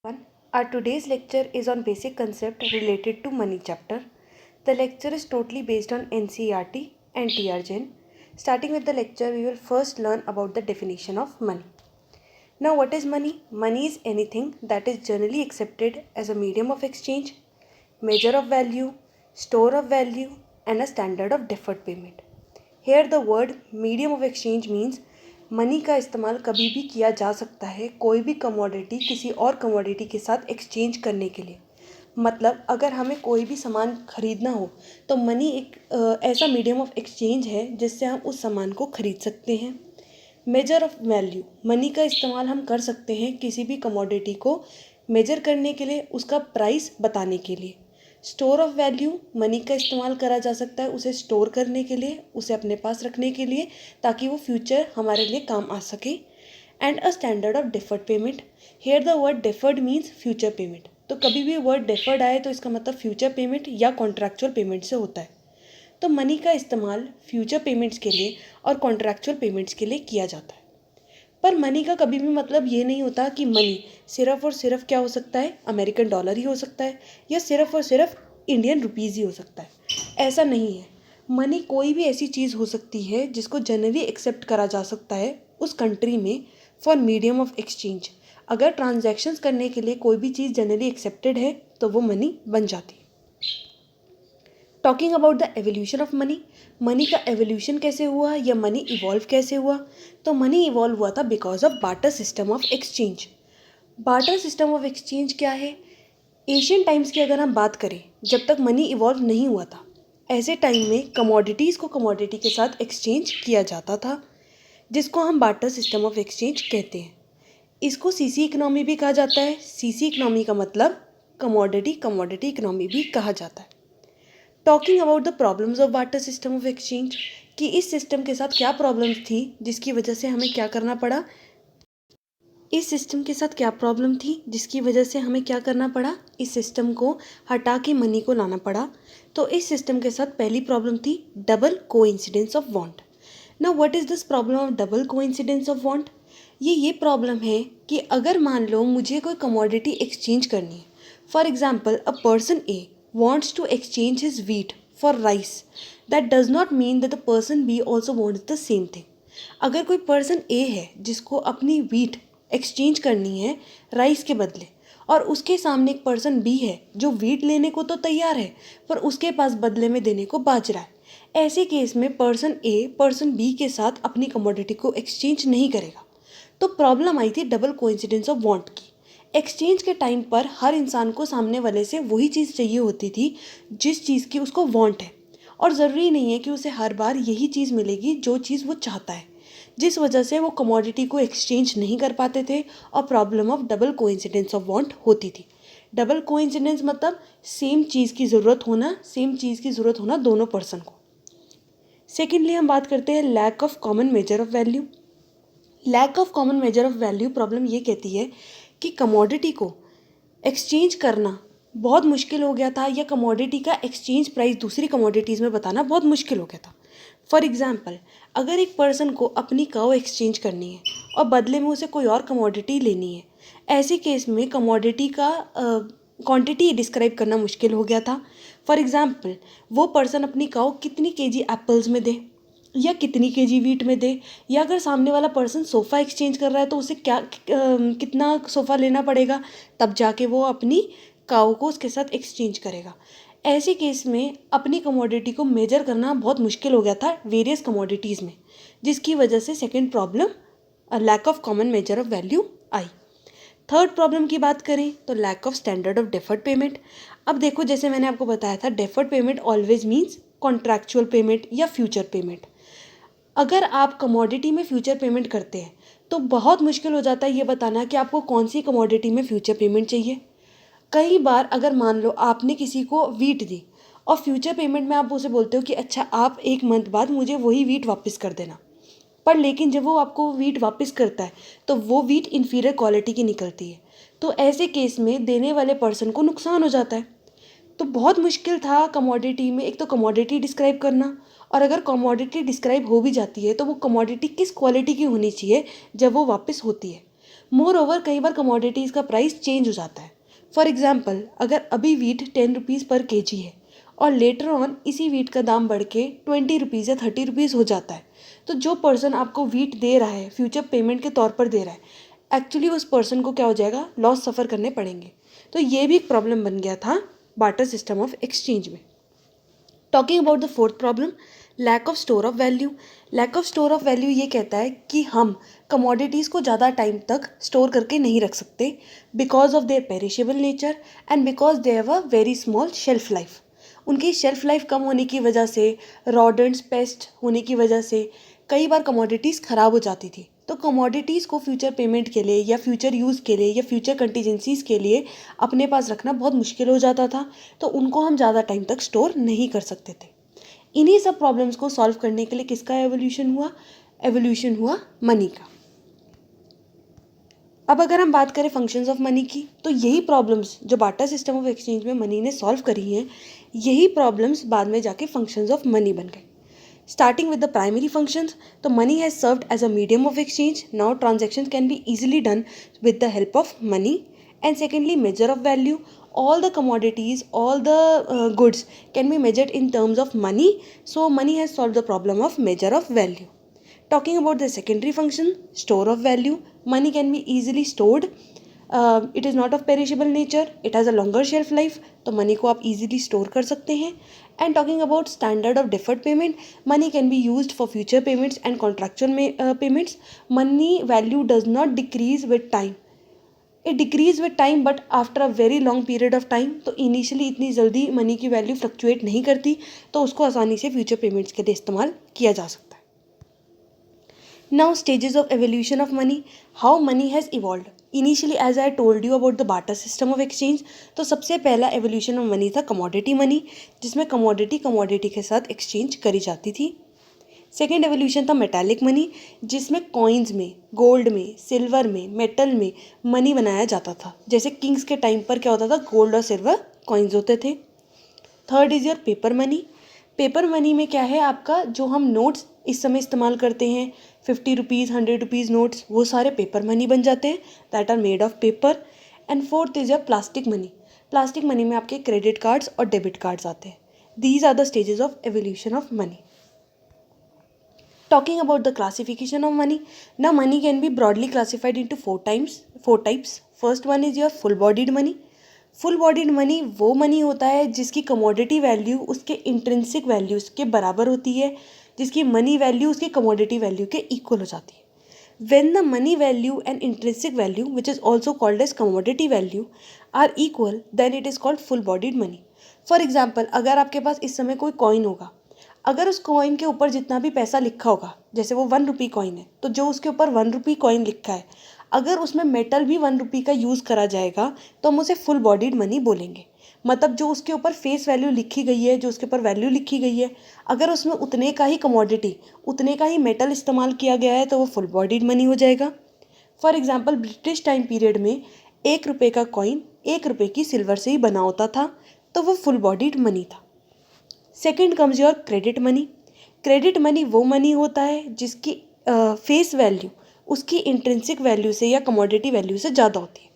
Everyone. Our today's lecture is on basic concept related to money chapter. The lecture is totally based on NCERT and TRGen. Starting with the lecture, we will first learn about the definition of money. Now, what is money? Money is anything that is generally accepted as a medium of exchange, measure of value, store of value, and a standard of deferred payment. Here the word medium of exchange means money का इस्तेमाल कभी भी किया जा सकता है कोई भी कमोडिटी किसी और कमोडिटी के साथ एक्सचेंज करने के लिए। मतलब अगर हमें कोई भी सामान खरीदना हो तो मनी एक ऐसा मीडियम ऑफ एक्सचेंज है जिससे हम उस सामान को खरीद सकते हैं। मेजर ऑफ वैल्यू, मनी का इस्तेमाल हम कर सकते हैं किसी भी कमोडिटी को मेजर करने के लिए, उसका प्राइस बताने के लिए। स्टोर ऑफ वैल्यू, मनी का इस्तेमाल करा जा सकता है उसे स्टोर करने के लिए, उसे अपने पास रखने के लिए ताकि वो फ्यूचर हमारे लिए काम आ सके। And a standard of deferred payment, here the word deferred means future payment. तो कभी भी वर्ड डिफर्ड आए तो इसका मतलब फ्यूचर पेमेंट या कॉन्ट्रैक्चुअल पेमेंट से होता है। तो मनी का इस्तेमाल फ्यूचर पेमेंट्स के लिए और कॉन्ट्रैक्चुअल पेमेंट्स के लिए किया जाता है। पर मनी का कभी भी मतलब ये नहीं होता कि मनी सिर्फ और सिर्फ क्या हो सकता है, अमेरिकन डॉलर ही हो सकता है या सिर्फ और सिर्फ इंडियन रुपीज़ ही हो सकता है। ऐसा नहीं है। मनी कोई भी ऐसी चीज़ हो सकती है जिसको जनरली एक्सेप्ट करा जा सकता है उस कंट्री में फॉर मीडियम ऑफ एक्सचेंज। अगर ट्रांजैक्शंस करने के लिए कोई भी चीज़ जनरली एक्सेप्टेड है तो वो मनी बन जाती है। Talking about the evolution of money, money का एवोल्यूशन कैसे हुआ या मनी इवॉल्व कैसे हुआ? तो मनी इवॉल्व हुआ था because of barter system of exchange. Barter system of exchange क्या है? एशियन टाइम्स की अगर हम बात करें, जब तक मनी इवॉल्व नहीं हुआ था, ऐसे टाइम में कमोडिटीज़ को कमोडिटी के साथ एक्सचेंज किया जाता था, जिसको हम बार्टर सिस्टम ऑफ एक्सचेंज कहते हैं। इसको सीसी इकोनॉमी भी कहा जाता है। सीसी इकोनॉमी का मतलब कमोडिटी कमोडिटी इकोनॉमी भी कहा जाता है। Talking about the problems of barter system of exchange, कि इस सिस्टम के साथ क्या प्रॉब्लम्स थी जिसकी वजह से हमें क्या करना पड़ा। इस सिस्टम के साथ क्या प्रॉब्लम थी जिसकी वजह से हमें क्या करना पड़ा, इस सिस्टम को हटा के मनी को लाना पड़ा। तो इस सिस्टम के साथ पहली प्रॉब्लम थी double coincidence of want. Now what is this problem of double coincidence of want? ये प्रॉब्लम है कि अगर मान लो मुझे कोई कमोडिटी एक्सचेंज करनी है, for example a person A wants to exchange his wheat for rice, that does not mean that the person B also wants the same thing. अगर कोई पर्सन ए है जिसको अपनी वीट एक्सचेंज करनी है राइस के बदले, और उसके सामने एक पर्सन बी है जो वीट लेने को तो तैयार है पर उसके पास बदले में देने को बाजरा है, ऐसे केस में पर्सन ए पर्सन बी के साथ अपनी कमोडिटी को एक्सचेंज नहीं करेगा। तो प्रॉब्लम आई थी डबल कोइंसिडेंस ऑफ वांट की। एक्सचेंज के टाइम पर हर इंसान को सामने वाले से वही चीज़ चाहिए होती थी जिस चीज़ की उसको वांट है, और ज़रूरी नहीं है कि उसे हर बार यही चीज़ मिलेगी जो चीज़ वो चाहता है, जिस वजह से वो कमोडिटी को एक्सचेंज नहीं कर पाते थे और problem of double coincidence of want होती थी। डबल कोइंसिडेंस मतलब सेम चीज़ की ज़रूरत होना दोनों पर्सन को। सेकेंडली हम बात करते हैं lack of common measure of value. Lack of common measure of value problem ये कहती है कि कमोडिटी को एक्सचेंज करना बहुत मुश्किल हो गया था, या कमोडिटी का एक्सचेंज प्राइस दूसरी कमोडिटीज़ में बताना बहुत मुश्किल हो गया था। फॉर एग्जांपल, अगर एक पर्सन को अपनी काऊ एक्सचेंज करनी है और बदले में उसे कोई और कमोडिटी लेनी है, ऐसे केस में कमोडिटी का क्वांटिटी डिस्क्राइब करना मुश्किल हो गया था। फॉर एग्जांपल, वो पर्सन अपनी काऊ कितनी केजी एप्पल्स में दे या कितनी केजी वीट में दे, या अगर सामने वाला पर्सन सोफ़ा एक्सचेंज कर रहा है तो उसे कितना सोफ़ा लेना पड़ेगा, तब जाके वो अपनी काऊ को उसके साथ एक्सचेंज करेगा। ऐसे केस में अपनी कमोडिटी को मेजर करना बहुत मुश्किल हो गया था वेरियस कमोडिटीज़ में, जिसकी वजह से second problem lack of common measure of value आई। थर्ड प्रॉब्लम की बात करें तो lack of standard of deferred payment. अब देखो, जैसे मैंने आपको बताया था, deferred payment always means contractual payment या फ्यूचर पेमेंट। अगर आप कमोडिटी में फ्यूचर पेमेंट करते हैं तो बहुत मुश्किल हो जाता है ये बताना कि आपको कौन सी कमोडिटी में फ्यूचर पेमेंट चाहिए। कई बार अगर मान लो आपने किसी को वीट दी और फ्यूचर पेमेंट में आप उसे बोलते हो कि अच्छा आप 1 मंथ बाद मुझे वही वीट वापस कर देना, पर लेकिन जब वो आपको वीट वापस करता है तो वो वीट इन्फीरियर क्वालिटी की निकलती है, तो ऐसे केस में देने वाले पर्सन को नुकसान हो जाता है। तो बहुत मुश्किल था कमोडिटी में एक तो कमोडिटी डिस्क्राइब करना, और अगर कमोडिटी डिस्क्राइब हो भी जाती है तो वो कमोडिटी किस क्वालिटी की होनी चाहिए जब वो वापस होती है। मोर ओवर कई बार कमोडिटीज़ का प्राइस चेंज हो जाता है। फॉर एग्जाम्पल, अगर अभी वीट 10 रुपीज़ पर केजी है और लेटर ऑन इसी वीट का दाम बढ़ के 20 रुपीज़ या 30 रुपीज़ हो जाता है, तो जो पर्सन आपको वीट दे रहा है, फ्यूचर पेमेंट के तौर पर दे रहा है, एक्चुअली उस पर्सन को क्या हो जाएगा, लॉस सफ़र करने पड़ेंगे। तो ये भी एक प्रॉब्लम बन गया था बार्टर सिस्टम ऑफ एक्सचेंज में। Talking about the fourth problem, lack of store of value. Lack of store of value ये कहता है कि हम कमोडिटीज़ को ज़्यादा टाइम तक स्टोर करके नहीं रख सकते because of their perishable nature and because they have a very small shelf life. उनकी शेल्फ लाइफ कम होने की वजह से, रॉडेंट्स, पेस्ट होने की वजह से कई बार कमोडिटीज़ ख़राब हो जाती थी। तो कमोडिटीज़ को फ्यूचर पेमेंट के लिए या फ्यूचर यूज़ के लिए या फ्यूचर कंटीजेंसीज़ के लिए अपने पास रखना बहुत मुश्किल हो जाता था, तो उनको हम ज़्यादा टाइम तक स्टोर नहीं कर सकते थे। इन्हीं सब प्रॉब्लम्स को सॉल्व करने के लिए किसका एवोल्यूशन हुआ? एवोल्यूशन हुआ मनी का। अब अगर हम बात करें फंक्शंस ऑफ मनी की, तो यही प्रॉब्लम्स जो बार्टर सिस्टम ऑफ एक्सचेंज में मनी ने सॉल्व करी हैं, यही प्रॉब्लम्स बाद में जाके फंक्शंस ऑफ मनी बन गए। Starting with the primary functions, so money has served as a medium of exchange. Now transactions can be easily done with the help of money. And secondly, measure of value. All the commodities, all the goods can be measured in terms of money. So money has solved the problem of measure of value. Talking about the secondary function, store of value. Money can be easily stored. It is not of perishable nature. It has a longer shelf life. तो money को आप easily store कर सकते हैं. And talking about standard of deferred payment, money can be used for future payments and contractual payments. Money value does not decrease with time. It decrease with time, but after a very long period of time. तो initially इतनी जल्दी money की value fluctuate नहीं करती, तो उसको आसानी से फ्यूचर पेमेंट्स के लिए इस्तेमाल किया जा सकता है। Now stages of evolution of money, how money has evolved. Initially as I told you about the barter system of exchange, तो सबसे पहला evolution of money था commodity money, जिसमें commodity के साथ exchange करी जाती थी। सेकेंड एवोल्यूशन था मेटालिक मनी, जिसमें कॉइन्स में, गोल्ड में, सिल्वर में, मेटल में मनी बनाया जाता था। जैसे किंग्स के टाइम पर क्या होता था, गोल्ड और सिल्वर कॉइन्स होते थे। Third is your paper money. Paper money में क्या है, आपका जो हम नोट्स इस समय इस्तेमाल करते हैं, 50 रुपीज़, 100 रुपीज़ नोट्स, वो सारे पेपर मनी बन जाते हैं, that are made of paper. And fourth is your plastic money. Plastic money में आपके क्रेडिट कार्ड्स और डेबिट कार्ड्स आते हैं। These are the stages of evolution of money. Talking about the classification of money, now money can be broadly classified into four types. First one is your full bodied money. Full bodied money वो money होता है जिसकी commodity value उसके intrinsic values के बराबर होती है, जिसकी मनी वैल्यू उसकी कमोडिटी वैल्यू के इक्वल हो जाती है। When the money value and intrinsic value, which is also called as commodity value, are equal, then it is called full bodied money. For example, अगर आपके पास इस समय कोई कॉइन होगा, अगर उस कॉइन के ऊपर जितना भी पैसा लिखा होगा, जैसे वो 1 रुपी कॉइन है, तो जो उसके ऊपर 1 रुपी कॉइन लिखा है, अगर उसमें मेटल भी 1 रुपी का यूज़ करा जाएगा तो हम उसे फुल बॉडीड मनी बोलेंगे। मतलब जो उसके ऊपर फेस वैल्यू लिखी गई है, जो उसके ऊपर वैल्यू लिखी गई है, अगर उसमें उतने का ही कमोडिटी, उतने का ही मेटल इस्तेमाल किया गया है तो वो फुल बॉडीड मनी हो जाएगा। For example, British time period में 1 रुपये का कॉइन 1 रुपये की सिल्वर से ही बना होता था, तो वो फुल बॉडीड मनी था। Second comes your credit money. Credit money वो मनी होता है जिसकी फेस वैल्यू उसकी इंट्रिंसिक वैल्यू से या कमोडिटी वैल्यू से ज़्यादा होती है।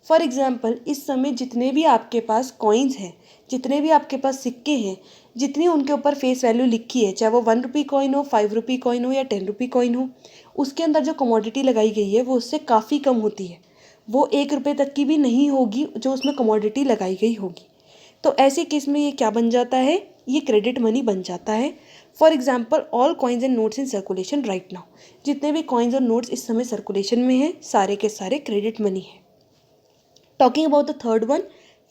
फॉर एग्जांपल, इस समय जितने भी आपके पास कॉइन्स हैं, जितने भी आपके पास सिक्के हैं, जितनी उनके ऊपर फेस वैल्यू लिखी है, चाहे वो 1 रुपी कॉइन हो, 5 रुपी कॉइन हो या 10 रुपी कॉइन हो, उसके अंदर जो कमोडिटी लगाई गई है वो उससे काफ़ी कम होती है। वो 1 रुपये तक की भी नहीं होगी जो उसमें कमोडिटी लगाई गई होगी। तो ऐसे केस में ये क्या बन जाता है, ये क्रेडिट मनी बन जाता है। For example, all coins and notes in circulation right now. जितने भी कॉइन्स और नोट्स इस समय सर्कुलेशन में हैं, सारे के सारे क्रेडिट मनी है। Talking about the third one,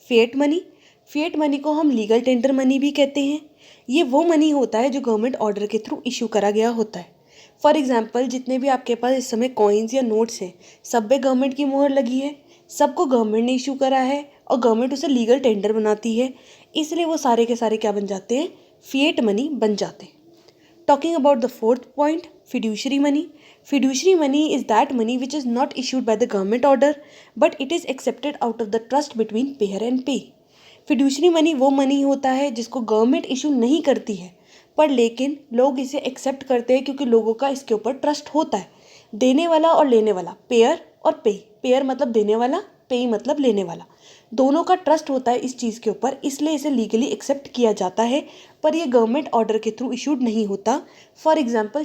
fiat money. Fiat money को हम लीगल टेंडर मनी भी कहते हैं। ये वो मनी होता है जो गवर्नमेंट ऑर्डर के थ्रू इशू करा गया होता है। फॉर एग्जाम्पल, जितने भी आपके पास इस समय कॉइन्स या नोट्स हैं, सब पे गवर्नमेंट की मोहर लगी है, सबको गवर्नमेंट ने इशू करा है और गवर्नमेंट उसे लीगल टेंडर बनाती है, इसलिए वो सारे के सारे क्या बन जाते हैं, फिएट मनी बन जाते हैं। Talking about the fourth point, fiduciary money. Fiduciary money is that money which is not issued by the government order, but it is accepted out of the trust between payer and pay. Fiduciary money वो money होता है जिसको government issue नहीं करती है, पर लेकिन लोग इसे एक्सेप्ट करते हैं क्योंकि लोगों का इसके ऊपर ट्रस्ट होता है। देने वाला और लेने वाला, पेयर और पेयर मतलब देने वाला, पे मतलब लेने वाला, दोनों का ट्रस्ट होता है इस चीज़ के ऊपर, इसलिए इसे लीगली एक्सेप्ट किया जाता है, पर ये गवर्नमेंट ऑर्डर के थ्रू इशूड नहीं होता। फॉर एग्जाम्पल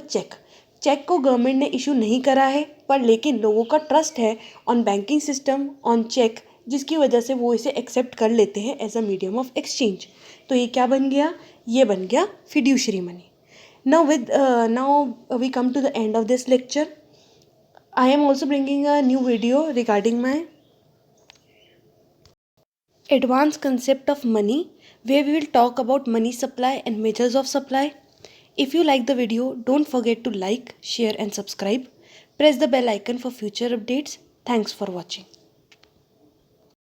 चेक को गवर्नमेंट ने इशू नहीं करा है, पर लेकिन लोगों का ट्रस्ट है on banking system, on cheque, जिसकी वजह से वो इसे एक्सेप्ट कर लेते हैं as a medium of exchange. तो ये क्या बन गया, ये बन गया fiduciary money. Now we come to the end of this lecture. I am also bringing a new video regarding my advanced concept of money, where we will talk about money supply and measures of supply. If you like the video, don't forget to like, share and subscribe. Press the bell icon for future updates. Thanks for watching.